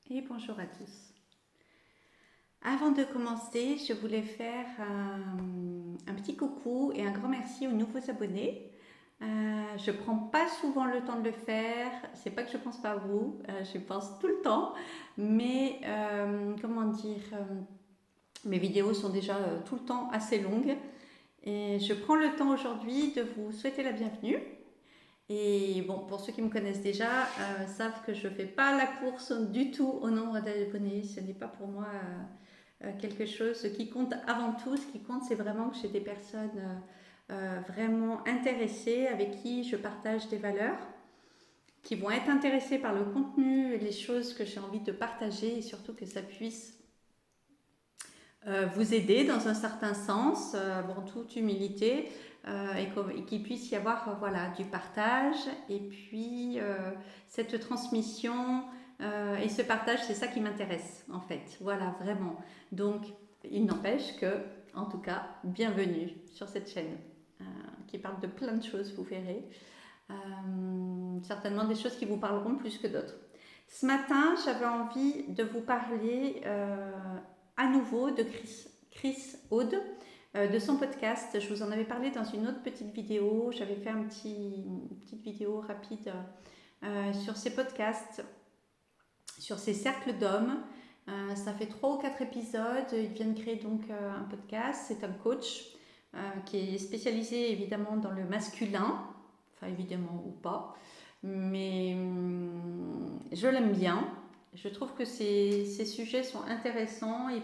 Et bonjour à tous. Avant de commencer, je voulais faire un petit coucou et un grand merci aux nouveaux abonnés. Je prends pas souvent le temps de le faire, c'est pas que je pense pas à vous, je pense tout le temps, mais comment dire, mes vidéos sont déjà tout le temps assez longues et je prends le temps aujourd'hui de vous souhaiter la bienvenue. Et bon, pour ceux qui me connaissent déjà, savent que je ne fais pas la course du tout au nombre d'abonnés. Ce n'est pas pour moi quelque chose qui compte avant tout. Ce qui compte, c'est vraiment que j'ai des personnes vraiment intéressées avec qui je partage des valeurs, qui vont être intéressées par le contenu et les choses que j'ai envie de partager et surtout que ça puisse vous aider dans un certain sens, en toute humilité, et qu'il puisse y avoir voilà, du partage et puis cette transmission et ce partage, c'est ça qui m'intéresse en fait. Voilà, vraiment. Donc, il n'empêche que, en tout cas, bienvenue sur cette chaîne qui parle de plein de choses, vous verrez. Certainement des choses qui vous parleront plus que d'autres. Ce matin, j'avais envie de vous parler à nouveau de Chris Aude, de son podcast. Je vous en avais parlé dans une autre petite vidéo. J'avais fait une petite vidéo rapide sur ses podcasts, sur ses cercles d'hommes. Ça fait 3 ou 4 épisodes. Il vient de créer donc un podcast. C'est un coach qui est spécialisé évidemment dans le masculin, enfin évidemment ou pas, mais je l'aime bien. Je trouve que ces sujets sont intéressants. Il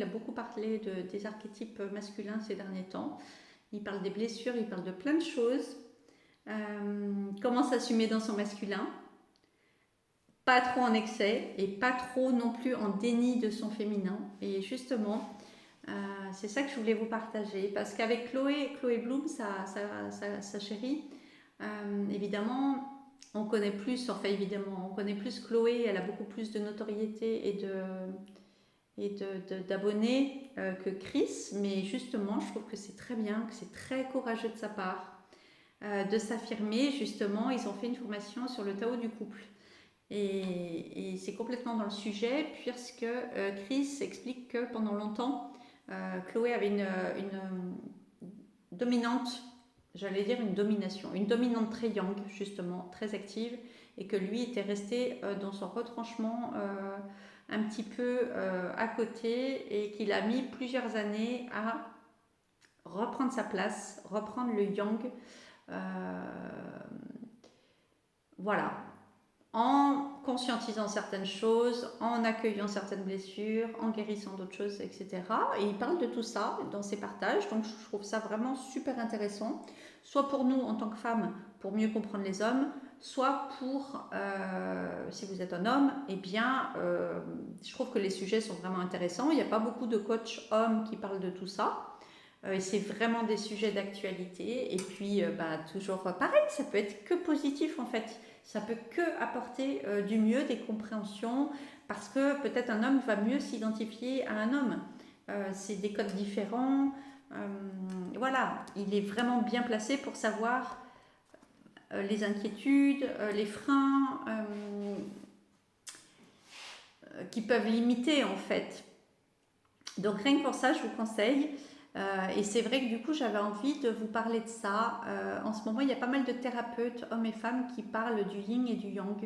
a beaucoup parlé des archétypes masculins ces derniers temps. Il parle des blessures, il parle de plein de choses. Comment s'assumer dans son masculin, pas trop en excès et pas trop non plus en déni de son féminin. Et justement, c'est ça que je voulais vous partager parce qu'avec Chloé Bloom, sa chérie, évidemment, on connaît plus, enfin évidemment, on connaît plus Chloé, elle a beaucoup plus de notoriété d'abonnés que Chris, mais justement, je trouve que c'est très bien, que c'est très courageux de sa part de s'affirmer. Justement, ils ont fait une formation sur le Tao du couple. Et c'est complètement dans le sujet, puisque Chris explique que pendant longtemps, Chloé avait une dominante, j'allais dire une domination, une dominante très yang, justement, très active, et que lui était resté dans son retranchement un petit peu à côté, et qu'il a mis plusieurs années à reprendre sa place, reprendre le yang. Voilà, en conscientisant certaines choses, en accueillant certaines blessures, en guérissant d'autres choses, etc. Et il parle de tout ça dans ses partages, donc je trouve ça vraiment super intéressant, soit pour nous en tant que femmes, pour mieux comprendre les hommes, soit pour, si vous êtes un homme, eh bien, je trouve que les sujets sont vraiment intéressants. Il n'y a pas beaucoup de coachs hommes qui parlent de tout ça. Et c'est vraiment des sujets d'actualité. Et puis, toujours pareil, ça peut être que positif en fait. Ça peut que apporter du mieux, des compréhensions, parce que peut-être un homme va mieux s'identifier à un homme. C'est des codes différents. Voilà, il est vraiment bien placé pour savoir les inquiétudes, les freins qui peuvent limiter en fait. Donc rien que pour ça, je vous conseille. Et c'est vrai que du coup, j'avais envie de vous parler de ça. En ce moment, il y a pas mal de thérapeutes, hommes et femmes, qui parlent du yin et du yang,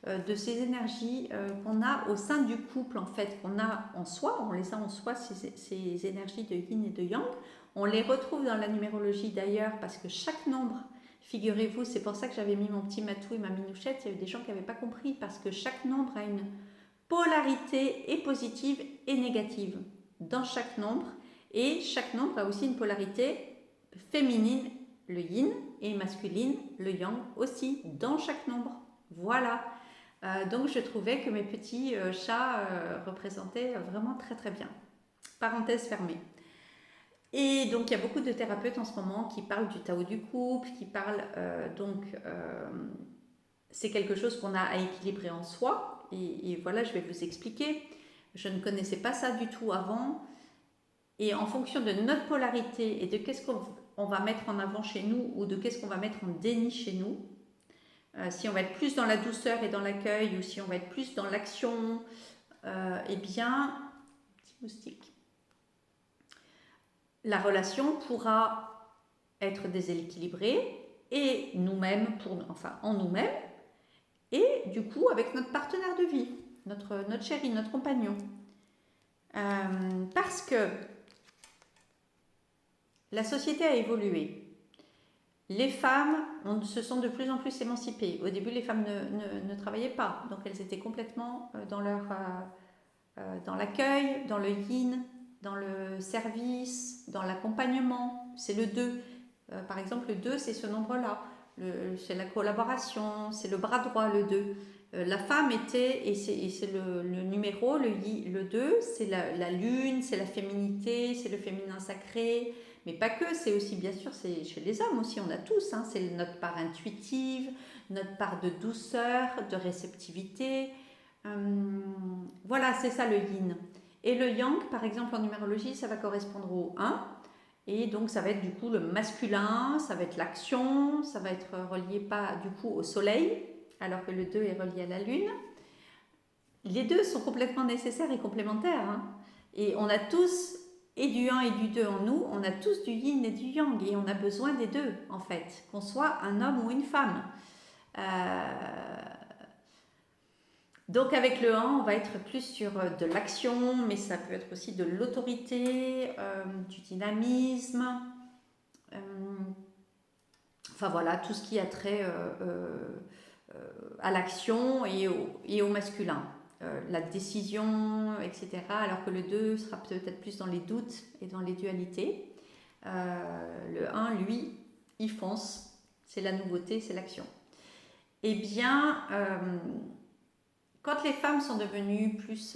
de ces énergies qu'on a au sein du couple, en fait, qu'on a en soi. On les a en soi, ces énergies de yin et de yang. On les retrouve dans la numérologie d'ailleurs, parce que chaque nombre, figurez-vous, c'est pour ça que j'avais mis mon petit matou et ma minouchette. Il y avait des gens qui n'avaient pas compris, parce que chaque nombre a une polarité et positive et négative dans chaque nombre. Et chaque nombre a aussi une polarité féminine, le yin, et masculine, le yang aussi, dans chaque nombre. Voilà. Donc je trouvais que mes petits chats représentaient vraiment très très bien. Parenthèse fermée. Et donc il y a beaucoup de thérapeutes en ce moment qui parlent du Tao du couple, qui parlent c'est quelque chose qu'on a à équilibrer en soi. Et voilà, je vais vous expliquer. Je ne connaissais pas ça du tout avant. Et en fonction de notre polarité et de qu'est-ce qu'on va mettre en avant chez nous ou de qu'est-ce qu'on va mettre en déni chez nous, si on va être plus dans la douceur et dans l'accueil ou si on va être plus dans l'action, eh bien, petit moustique, la relation pourra être déséquilibrée et nous-mêmes, en nous-mêmes, et du coup avec notre partenaire de vie, notre chéri, notre compagnon. Parce que la société a évolué. Les femmes se sont de plus en plus émancipées. Au début, les femmes ne travaillaient pas, donc elles étaient complètement dans l'accueil, dans le yin, dans le service, dans l'accompagnement. C'est le 2. Par exemple, le 2, c'est ce nombre-là. C'est la collaboration, c'est le bras droit, le 2. La femme était, et c'est le numéro, le 2, c'est la lune, c'est la féminité, c'est le féminin sacré. Mais pas que, c'est aussi, bien sûr, c'est chez les hommes aussi, on a tous, hein, c'est notre part intuitive, notre part de douceur, de réceptivité. Voilà, c'est ça le yin. Et le yang, par exemple, en numérologie, ça va correspondre au 1. Et donc, ça va être du coup le masculin, ça va être l'action, ça va être relié pas du coup au soleil, alors que le 2 est relié à la lune. Les deux sont complètement nécessaires et complémentaires. Hein. Et on a tous et du 1 et du 2 en nous, on a tous du yin et du yang, et on a besoin des deux, en fait, qu'on soit un homme ou une femme. Donc avec le 1, on va être plus sur de l'action, mais ça peut être aussi de l'autorité, du dynamisme, enfin voilà, tout ce qui a trait à l'action et au masculin. La décision, etc. Alors que le 2 sera peut-être plus dans les doutes et dans les dualités. Le 1, lui, il fonce, c'est la nouveauté, c'est l'action. Eh bien, quand les femmes sont devenues plus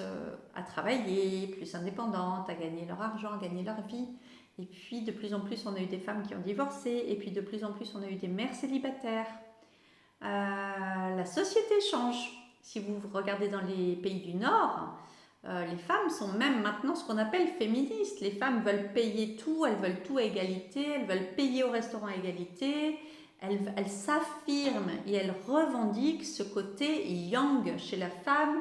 à travailler, plus indépendantes, à gagner leur argent, à gagner leur vie, et puis de plus en plus on a eu des femmes qui ont divorcé, et puis de plus en plus on a eu des mères célibataires, la société change. Si vous regardez dans les pays du Nord, les femmes sont même maintenant ce qu'on appelle féministes. Les femmes veulent payer tout, elles veulent tout à égalité, elles veulent payer au restaurant à égalité, elles s'affirment et elles revendiquent ce côté yang chez la femme,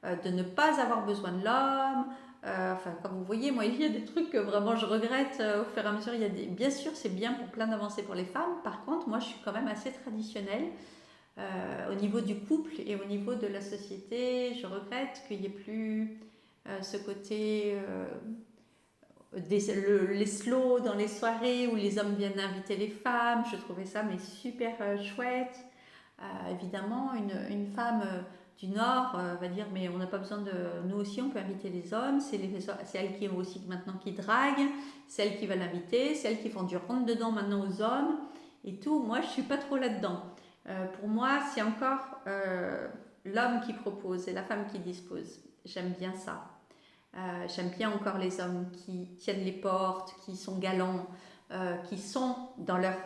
de ne pas avoir besoin de l'homme. Enfin, comme vous voyez, moi, il y a des trucs que vraiment je regrette au fur et à mesure. Bien sûr, c'est bien pour plein d'avancées pour les femmes. Par contre, moi, je suis quand même assez traditionnelle. Au niveau du couple et au niveau de la société, je regrette qu'il n'y ait plus ce côté les slows dans les soirées où les hommes viennent inviter les femmes. Je trouvais ça mais super chouette. Évidemment, une femme du Nord va dire mais on n'a pas besoin de nous aussi, on peut inviter les hommes. C'est elles qui aussi maintenant qui draguent, c'est elles qui veulent inviter, c'est elles qui font du rentre dedans maintenant aux hommes et tout. Moi, je suis pas trop là-dedans. Pour moi, c'est encore l'homme qui propose et la femme qui dispose. J'aime bien ça. J'aime bien encore les hommes qui tiennent les portes, qui sont galants, qui sont dans leur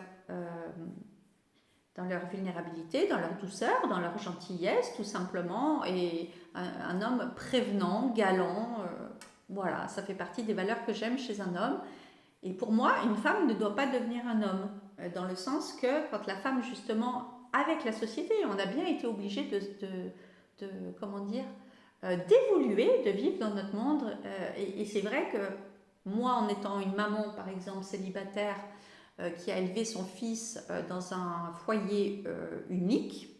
vulnérabilité, dans leur douceur, dans leur gentillesse, tout simplement. Et un homme prévenant, galant, voilà, ça fait partie des valeurs que j'aime chez un homme. Et pour moi, une femme ne doit pas devenir un homme, dans le sens que quand la femme, justement, avec la société, on a bien été obligé de comment dire, d'évoluer, de vivre dans notre monde. Et c'est vrai que moi, en étant une maman, par exemple, célibataire, qui a élevé son fils dans un foyer unique,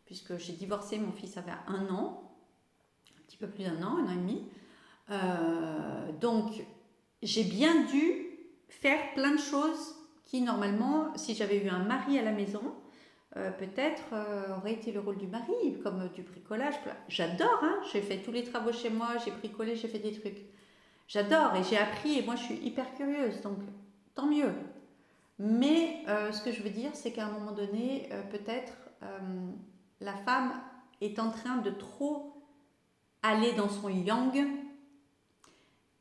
puisque j'ai divorcé, mon fils avait 1 an, un petit peu plus d'1 an, 1 an et demi. Donc, j'ai bien dû faire plein de choses qui, normalement, si j'avais eu un mari à la maison, peut-être aurait été le rôle du mari, comme du bricolage. J'adore, hein, j'ai fait tous les travaux chez moi, j'ai bricolé, j'ai fait des trucs. J'adore et j'ai appris et moi je suis hyper curieuse, donc tant mieux. Mais ce que je veux dire, c'est qu'à un moment donné, peut-être la femme est en train de trop aller dans son yang.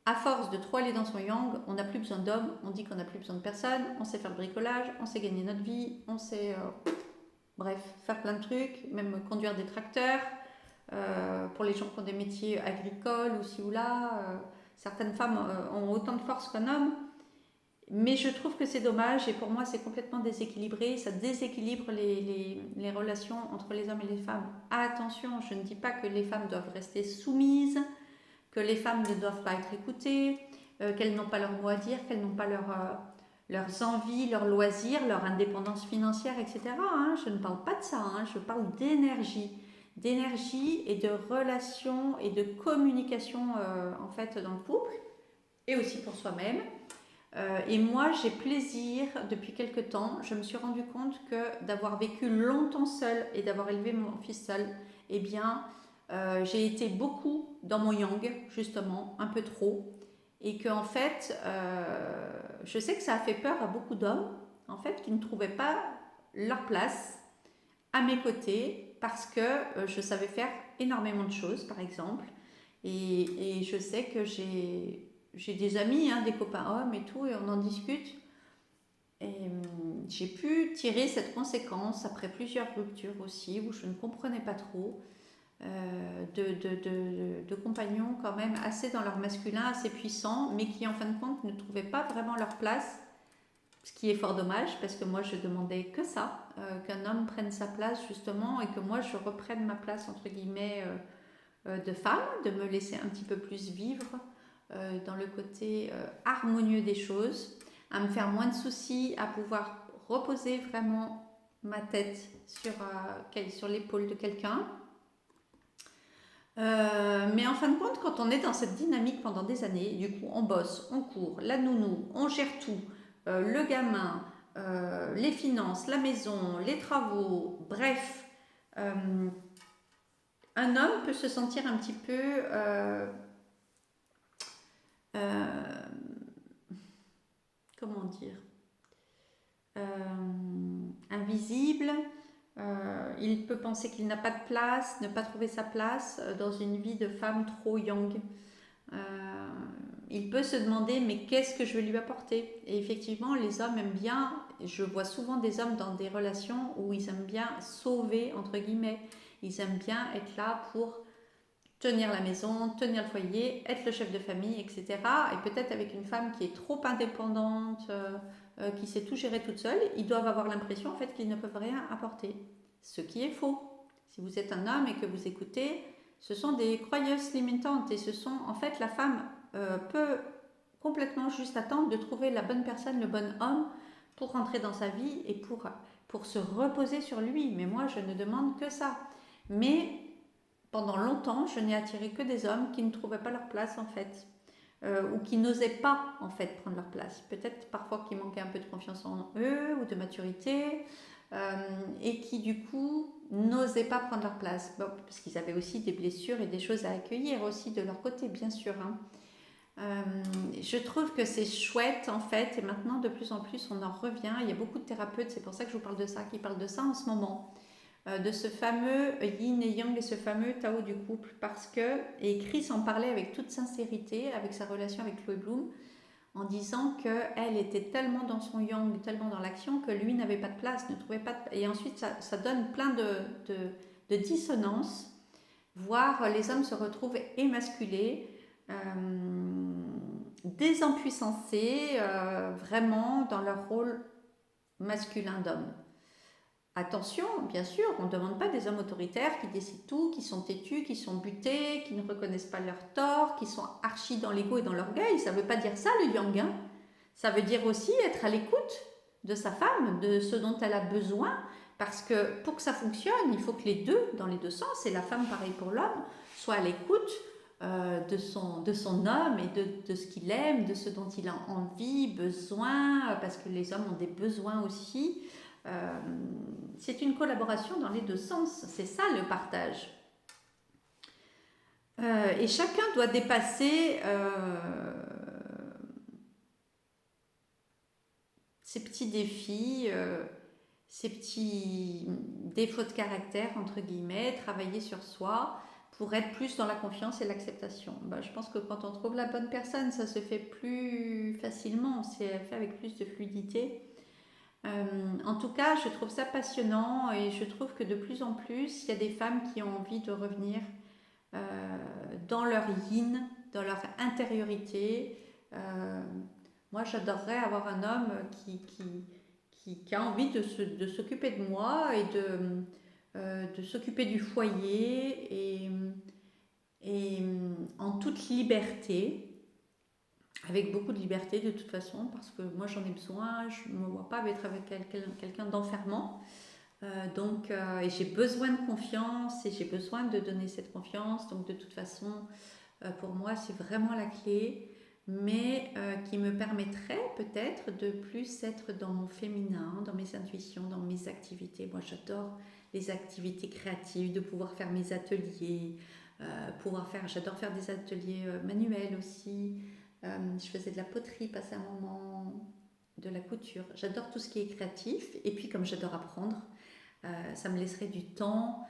À force de trop aller dans son yang, on n'a plus besoin d'hommes, on dit qu'on n'a plus besoin de personne, on sait faire le bricolage, on sait gagner notre vie, on sait... bref, faire plein de trucs, même conduire des tracteurs, pour les gens qui ont des métiers agricoles ou ci ou là. Certaines femmes ont autant de force qu'un homme. Mais je trouve que c'est dommage et pour moi c'est complètement déséquilibré, ça déséquilibre les relations entre les hommes et les femmes. Attention, je ne dis pas que les femmes doivent rester soumises, que les femmes ne doivent pas être écoutées, qu'elles n'ont pas leur mot à dire, qu'elles n'ont pas leurs envies, leurs loisirs, leur indépendance financière, etc. Hein. Je ne parle pas de ça, hein. Je parle d'énergie et de relations et de communication en fait dans le couple et aussi pour soi-même. Et moi, j'ai plaisir, depuis quelque temps, je me suis rendu compte que d'avoir vécu longtemps seule et d'avoir élevé mon fils seul, eh bien, j'ai été beaucoup dans mon yang, justement, un peu trop. Et que, en fait, je sais que ça a fait peur à beaucoup d'hommes, en fait, qui ne trouvaient pas leur place à mes côtés parce que je savais faire énormément de choses, par exemple. Et je sais que j'ai des amis, hein, des copains hommes et tout, et on en discute. Et j'ai pu tirer cette conséquence après plusieurs ruptures aussi, où je ne comprenais pas trop, de compagnons quand même assez dans leur masculin, assez puissants, mais qui en fin de compte ne trouvaient pas vraiment leur place, ce qui est fort dommage, parce que moi je demandais que ça, qu'un homme prenne sa place justement, et que moi je reprenne ma place entre guillemets de femme, de me laisser un petit peu plus vivre dans le côté harmonieux des choses, à me faire moins de soucis, à pouvoir reposer vraiment ma tête sur l'épaule de quelqu'un. Mais en fin de compte, quand on est dans cette dynamique pendant des années, du coup on bosse, on court, la nounou, on gère tout, le gamin, les finances, la maison, les travaux, bref, un homme peut se sentir un petit peu comment dire, invisible. Il peut penser qu'il n'a pas de place, ne pas trouver sa place dans une vie de femme trop yang. Il peut se demander mais qu'est-ce que je vais lui apporter. Et effectivement, les hommes aiment bien, je vois souvent des hommes dans des relations où ils aiment bien sauver, entre guillemets. Ils aiment bien être là pour tenir la maison, tenir le foyer, être le chef de famille, etc. Et peut-être avec une femme qui est trop indépendante, qui sait tout gérer toute seule, ils doivent avoir l'impression en fait qu'ils ne peuvent rien apporter. Ce qui est faux. Si vous êtes un homme et que vous écoutez, ce sont des croyances limitantes et ce sont en fait la femme peut complètement juste attendre de trouver la bonne personne, le bon homme pour rentrer dans sa vie et pour se reposer sur lui. Mais moi, je ne demande que ça. Mais pendant longtemps, je n'ai attiré que des hommes qui ne trouvaient pas leur place en fait, ou qui n'osaient pas en fait prendre leur place. Peut-être parfois qui manquaient un peu de confiance en eux ou de maturité, et qui du coup n'osaient pas prendre leur place. Bon, parce qu'ils avaient aussi des blessures et des choses à accueillir aussi de leur côté, bien sûr. Hein. Je trouve que c'est chouette en fait, et maintenant de plus en plus on en revient. Il y a beaucoup de thérapeutes, c'est pour ça que je vous parle de ça, qui parlent de ça en ce moment. De ce fameux yin et yang et ce fameux Tao du couple parce que, et Chris en parlait avec toute sincérité avec sa relation avec Chloé Bloom en disant qu'elle était tellement dans son yang, tellement dans l'action que lui n'avait pas de place, ne trouvait pas de... Et ensuite ça donne plein de dissonances, voire les hommes se retrouvent émasculés, désempuissancés vraiment dans leur rôle masculin d'homme. Attention, bien sûr, on ne demande pas des hommes autoritaires qui décident tout, qui sont têtus, qui sont butés, qui ne reconnaissent pas leurs torts, qui sont archi dans l'ego et dans l'orgueil. Ça ne veut pas dire ça le yang. Hein. Ça veut dire aussi être à l'écoute de sa femme, de ce dont elle a besoin. Parce que pour que ça fonctionne, il faut que les deux, dans les deux sens, et la femme pareil pour l'homme, soient à l'écoute de son homme et de ce qu'il aime, de ce dont il a envie, besoin, parce que les hommes ont des besoins aussi. C'est une collaboration dans les deux sens, c'est ça le partage. Et chacun doit dépasser ses petits défis, ses petits défauts de caractère, entre guillemets, travailler sur soi pour être plus dans la confiance et l'acceptation. Je pense que quand on trouve la bonne personne, ça se fait plus facilement, c'est fait avec plus de fluidité. En tout cas, je trouve ça passionnant et je trouve que de plus en plus, il y a des femmes qui ont envie de revenir dans leur yin, dans leur intériorité. Moi, j'adorerais avoir un homme qui a envie de s'occuper de moi et de s'occuper du foyer et en toute liberté, avec beaucoup de liberté de toute façon, parce que moi j'en ai besoin, je ne me vois pas être avec quelqu'un d'enfermant. Et j'ai besoin de confiance et j'ai besoin de donner cette confiance. Donc de toute façon, pour moi, c'est vraiment la clé, mais qui me permettrait peut-être de plus être dans mon féminin, dans mes intuitions, dans mes activités. Moi, j'adore les activités créatives, de pouvoir faire mes ateliers, j'adore faire des ateliers manuels aussi. Je faisais de la poterie, passer un moment, de la couture. J'adore tout ce qui est créatif. Et puis, comme j'adore apprendre, ça me laisserait du temps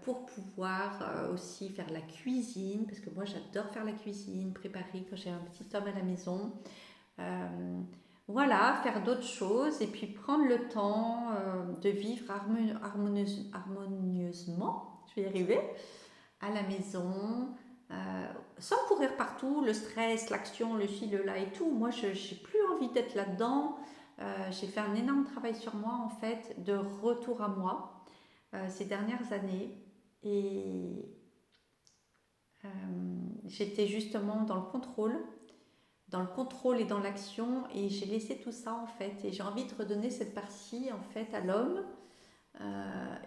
pour pouvoir aussi faire la cuisine, parce que moi j'adore faire la cuisine, préparer quand j'ai un petit homme à la maison. Voilà, faire d'autres choses et puis prendre le temps de vivre harmonieusement, je vais y arriver, à la maison, sans courir partout, le stress, l'action, le ci, le là et tout. Moi, je n'ai plus envie d'être là-dedans. J'ai fait un énorme travail sur moi, en fait, de retour à moi ces dernières années. Et j'étais justement dans le contrôle et dans l'action, et j'ai laissé tout ça, en fait. Et j'ai envie de redonner cette partie, en fait, à l'homme.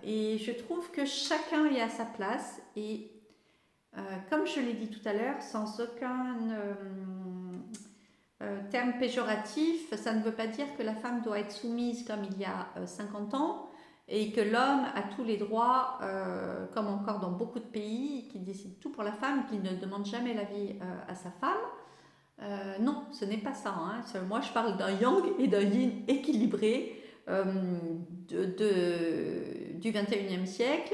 Et je trouve que chacun est à sa place. Et comme je l'ai dit tout à l'heure, sans aucun terme péjoratif, ça ne veut pas dire que la femme doit être soumise comme il y a 50 ans et que l'homme a tous les droits, comme encore dans beaucoup de pays, qui décide tout pour la femme, qui ne demande jamais l'avis à sa femme. Non, ce n'est pas ça. Hein. Moi, je parle d'un yang et d'un yin équilibré du 21e siècle,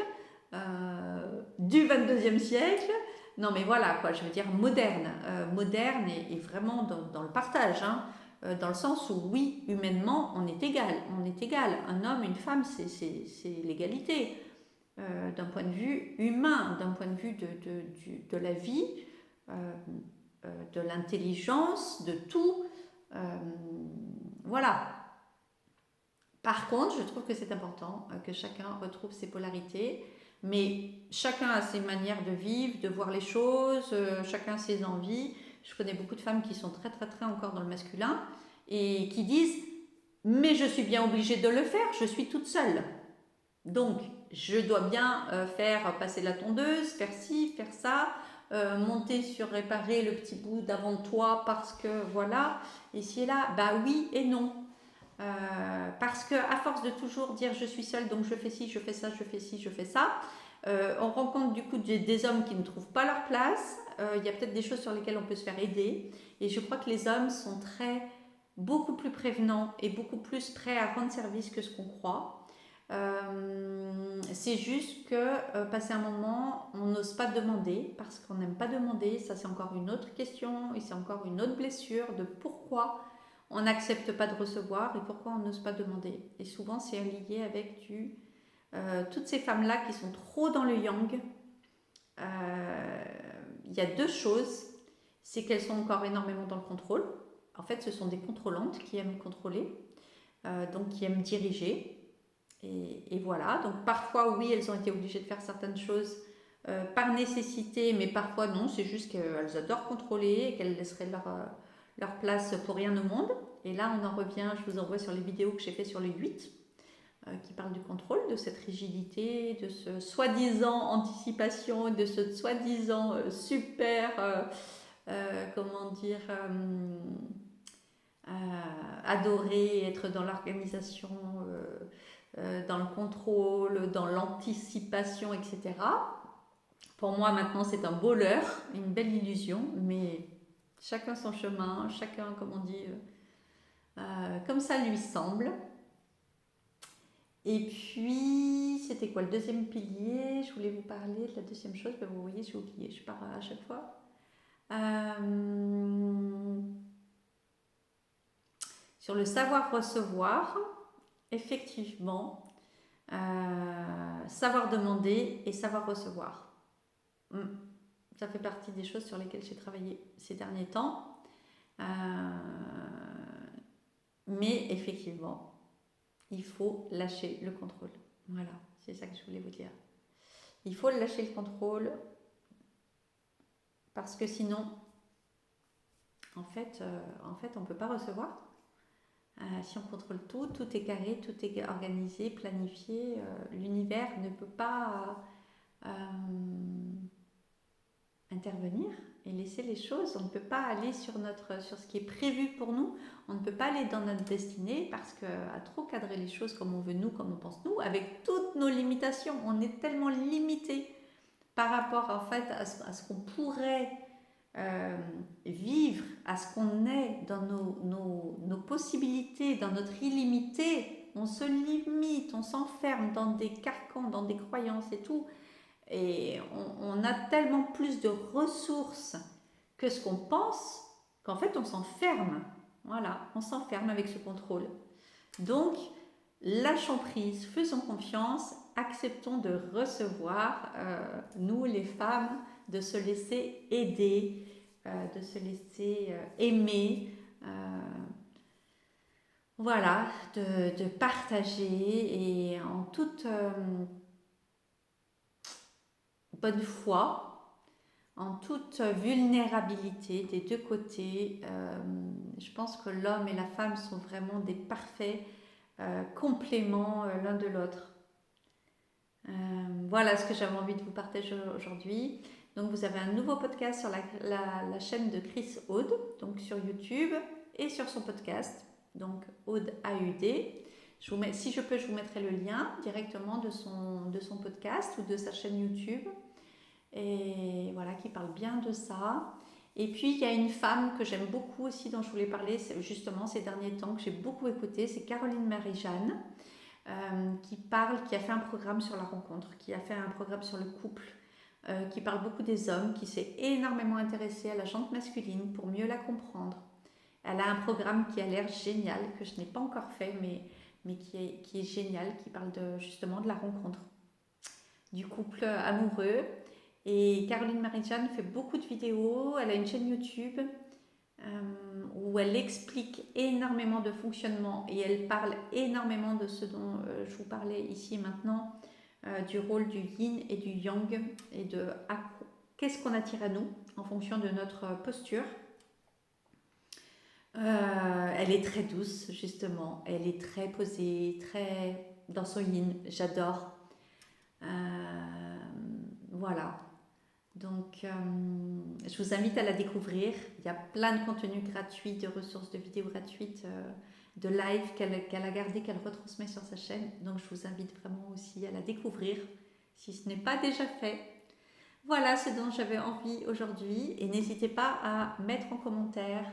du 22e siècle. Non, mais voilà, quoi, je veux dire moderne et vraiment dans le partage, hein, dans le sens où, oui, humainement, on est égal. Un homme, une femme, c'est l'égalité. D'un point de vue humain, d'un point de vue de la vie, de l'intelligence, de tout. Voilà. Par contre, je trouve que c'est important que chacun retrouve ses polarités, mais chacun a ses manières de vivre, de voir les choses, chacun ses envies. Je connais beaucoup de femmes qui sont très très très encore dans le masculin et qui disent « mais je suis bien obligée de le faire, je suis toute seule ». Donc, je dois bien faire passer la tondeuse, faire ci, faire ça, monter sur réparer le petit bout d'avant de toi parce que voilà, ici et là, bah oui et non. Parce que à force de toujours dire je suis seule donc je fais ci, je fais ça, je fais ci, je fais ça, on rencontre du coup des hommes qui ne trouvent pas leur place. Il y a peut-être des choses sur lesquelles on peut se faire aider et je crois que les hommes sont beaucoup plus prévenants et beaucoup plus prêts à rendre service que ce qu'on croit. C'est juste que passer un moment on n'ose pas demander parce qu'on n'aime pas demander. Ça c'est encore une autre question et c'est encore une autre blessure de pourquoi on n'accepte pas de recevoir et pourquoi on n'ose pas demander. Et souvent, c'est lié avec toutes ces femmes-là qui sont trop dans le yang. Il y a deux choses. C'est qu'elles sont encore énormément dans le contrôle. En fait, ce sont des contrôlantes qui aiment contrôler, donc qui aiment diriger. Et voilà. Donc parfois, oui, elles ont été obligées de faire certaines choses par nécessité, mais parfois non. C'est juste qu'elles adorent contrôler et qu'elles laisseraient leur place pour rien au monde. Et là, on en revient, je vous envoie sur les vidéos que j'ai fait sur le 8, qui parlent du contrôle, de cette rigidité, de ce soi-disant anticipation, de ce soi-disant super, comment dire, adorer, être dans l'organisation, dans le contrôle, dans l'anticipation, etc. Pour moi, maintenant, c'est un beau leurre, une belle illusion, mais chacun son chemin, chacun, comme on dit, comme ça lui semble. Et puis, c'était quoi le deuxième pilier? Je voulais vous parler de la deuxième chose, mais vous voyez, j'ai oublié, je pars à chaque fois. Sur le savoir recevoir, effectivement, savoir demander et savoir recevoir. Ça fait partie des choses sur lesquelles j'ai travaillé ces derniers temps. Mais effectivement, il faut lâcher le contrôle. Voilà, c'est ça que je voulais vous dire. Il faut lâcher le contrôle parce que sinon, en fait on ne peut pas recevoir. Si on contrôle tout, tout est carré, tout est organisé, planifié. L'univers ne peut pas intervenir et laisser les choses. On ne peut pas aller sur ce qui est prévu pour nous. On ne peut pas aller dans notre destinée parce qu'à trop cadrer les choses comme on veut nous, comme on pense nous, avec toutes nos limitations, on est tellement limité par rapport en fait à ce qu'on pourrait vivre, à ce qu'on est dans nos possibilités, dans notre illimité. On se limite, on s'enferme dans des carcans, dans des croyances et tout. Et on a tellement plus de ressources que ce qu'on pense qu'en fait on s'enferme. Voilà, on s'enferme avec ce contrôle. Donc, lâchons prise, faisons confiance, acceptons de recevoir, nous les femmes, de se laisser aider, de se laisser aimer. Voilà, de partager et en toute bonne foi, en toute vulnérabilité des deux côtés. Je pense que l'homme et la femme sont vraiment des parfaits compléments l'un de l'autre. Voilà ce que j'avais envie de vous partager aujourd'hui. Donc vous avez un nouveau podcast sur la chaîne de Chris Aude, donc sur YouTube et sur son podcast, donc Aude AUD. Si je peux, je vous mettrai le lien directement de son podcast ou de sa chaîne YouTube. Et voilà, qui parle bien de ça. Et puis il y a une femme que j'aime beaucoup aussi, dont je voulais parler justement ces derniers temps, que j'ai beaucoup écouté, c'est Caroline Marie-Jeanne, qui a fait un programme sur la rencontre, qui a fait un programme sur le couple, qui parle beaucoup des hommes, qui s'est énormément intéressée à la jante masculine pour mieux la comprendre. Elle a un programme qui a l'air génial, que je n'ai pas encore fait, mais qui est génial, qui parle justement de la rencontre, du couple amoureux. Et Caroline Marie-Jeanne fait beaucoup de vidéos, elle a une chaîne YouTube où elle explique énormément de fonctionnement et elle parle énormément de ce dont je vous parlais ici et maintenant, du rôle du yin et du yang et de qu'est-ce qu'on attire à nous en fonction de notre posture. Elle est très douce justement, elle est très posée, très dans son yin, j'adore. Voilà. Donc, je vous invite à la découvrir. Il y a plein de contenus gratuits, de ressources, de vidéos gratuites, de live qu'elle a gardé, qu'elle retransmet sur sa chaîne. Donc, je vous invite vraiment aussi à la découvrir, si ce n'est pas déjà fait. Voilà ce dont j'avais envie aujourd'hui. Et n'hésitez pas à mettre en commentaire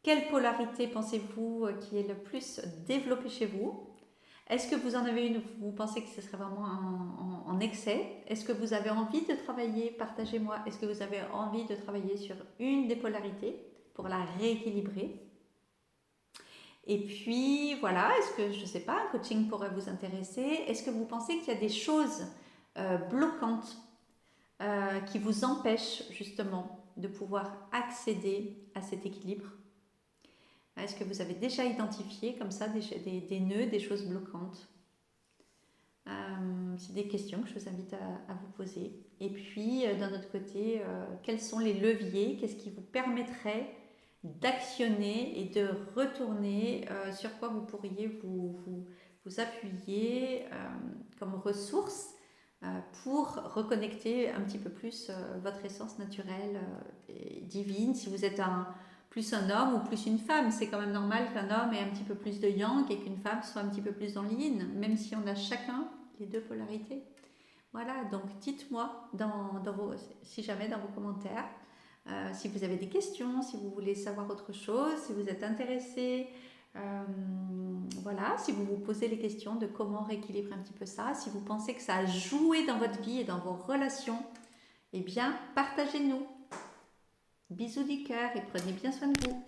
quelle polarité pensez-vous qui est le plus développée chez vous. Est-ce que vous en avez une, vous pensez que ce serait vraiment en excès? Est-ce que vous avez envie de travailler, partagez-moi, est-ce que vous avez envie de travailler sur une des polarités pour la rééquilibrer? Et puis voilà, est-ce que, je ne sais pas, un coaching pourrait vous intéresser? Est-ce que vous pensez qu'il y a des choses bloquantes qui vous empêchent justement de pouvoir accéder à cet équilibre? Est-ce que vous avez déjà identifié comme ça des nœuds, des choses bloquantes? C'est des questions que je vous invite à vous poser. Et puis, d'un autre côté, quels sont les leviers? Qu'est-ce qui vous permettrait d'actionner et de retourner? Sur quoi vous pourriez vous appuyer comme ressource pour reconnecter un petit peu plus votre essence naturelle et divine? Si vous êtes plus un homme ou plus une femme, c'est quand même normal qu'un homme ait un petit peu plus de yang et qu'une femme soit un petit peu plus dans le yin, même si on a chacun les deux polarités. Voilà, donc dites-moi si jamais dans vos commentaires, si vous avez des questions, si vous voulez savoir autre chose, si vous êtes intéressé, voilà, si vous vous posez les questions de comment rééquilibrer un petit peu ça, si vous pensez que ça a joué dans votre vie et dans vos relations, eh bien, partagez-nous. Bisous du cœur et prenez bien soin de vous.